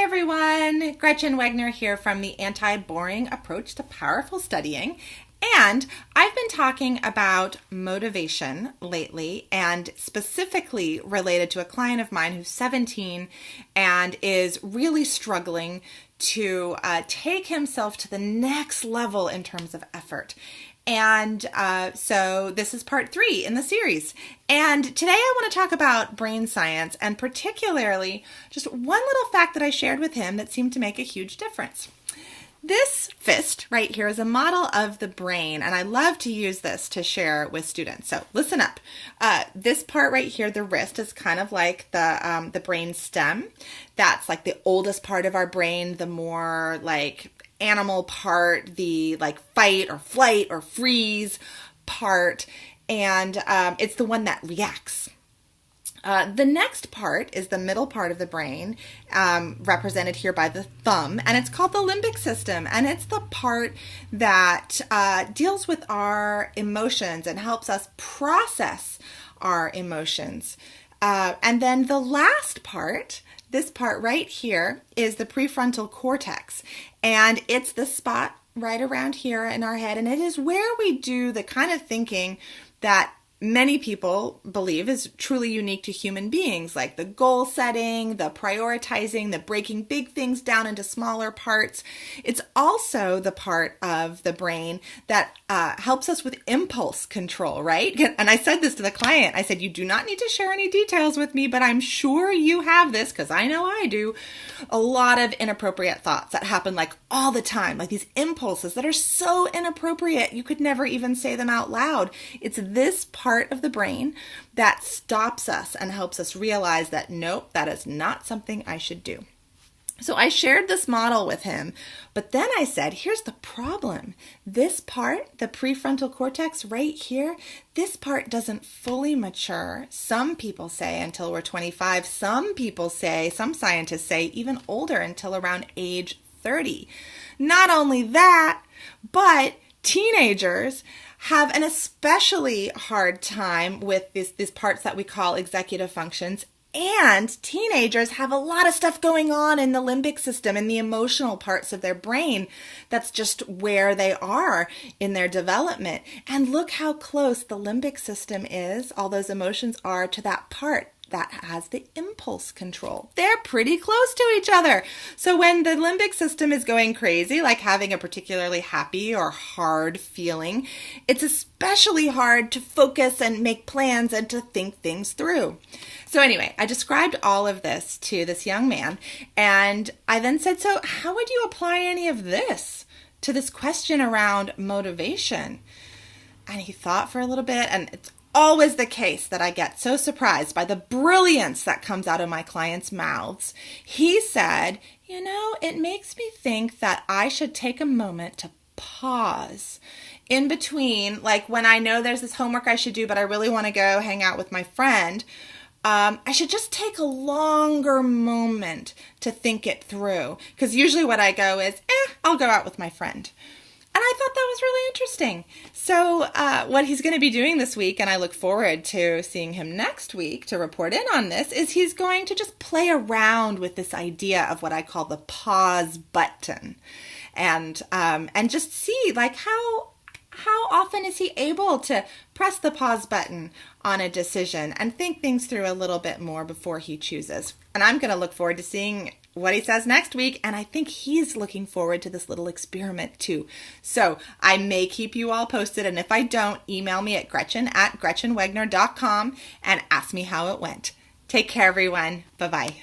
everyone, Gretchen Wegner here from the Anti-Boring Approach to Powerful Studying. And I've been talking about motivation lately, and specifically related to a client of mine who's 17 and is really struggling to take himself to the next level in terms of effort. And so this is part 3 in the series. And today I want to talk about brain science, and particularly just one little fact that I shared with him that seemed to make a huge difference. This fist right here is a model of the brain, and I love to use this to share with students. So listen up. This part right here, the wrist, is kind of like the brain stem. That's like the oldest part of our brain, the more like animal part, the like fight or flight or freeze part, and it's the one that reacts. The next part is the middle part of the brain, represented here by the thumb, and it's called the limbic system, and it's the part that deals with our emotions and helps us process our emotions. And then the last part, this part right here, is the prefrontal cortex, and it's the spot right around here in our head, and it is where we do the kind of thinking that many people believe is truly unique to human beings, like the goal setting, the prioritizing, the breaking big things down into smaller parts. It's also the part of the brain that helps us with impulse control, right? And I said this to the client. I said, you do not need to share any details with me, but I'm sure you have this, because I know I do, a lot of inappropriate thoughts that happen like all the time, like these impulses that are so inappropriate, you could never even say them out loud. It's this part of the brain that stops us and helps us realize that, nope, that is not something I should do. So I shared this model with him, but then I said, here's the problem. This part, the prefrontal cortex right here, this part doesn't fully mature. Some people say until we're 25. Some people say, some scientists say even older, until around age 30. Not only that, but teenagers have an especially hard time with these parts that we call executive functions. And teenagers have a lot of stuff going on in the limbic system, in the emotional parts of their brain. That's just where they are in their development. And look how close the limbic system is, all those emotions are, to that part that has the impulse control. They're pretty close to each other. So when the limbic system is going crazy, like having a particularly happy or hard feeling, it's especially hard to focus and make plans and to think things through. So anyway, I described all of this to this young man, and I then said, so how would you apply any of this to this question around motivation? And he thought for a little bit, and it's always the case that I get so surprised by the brilliance that comes out of my clients' mouths. He said, it makes me think that I should take a moment to pause in between, like when I know there's this homework I should do, but I really want to go hang out with my friend. I should just take a longer moment to think it through, because usually what I go is, I'll go out with my friend. And I thought that was really interesting. So what he's going to be doing this week, and I look forward to seeing him next week to report in on this, is he's going to just play around with this idea of what I call the pause button, and just see like how often is he able to press the pause button on a decision and think things through a little bit more before he chooses. And I'm going to look forward to seeing what he says next week, and I think he's looking forward to this little experiment too. So I may keep you all posted, and if I don't, email me at Gretchen@GretchenWegner.com and ask me how it went. Take care, everyone. Bye-bye.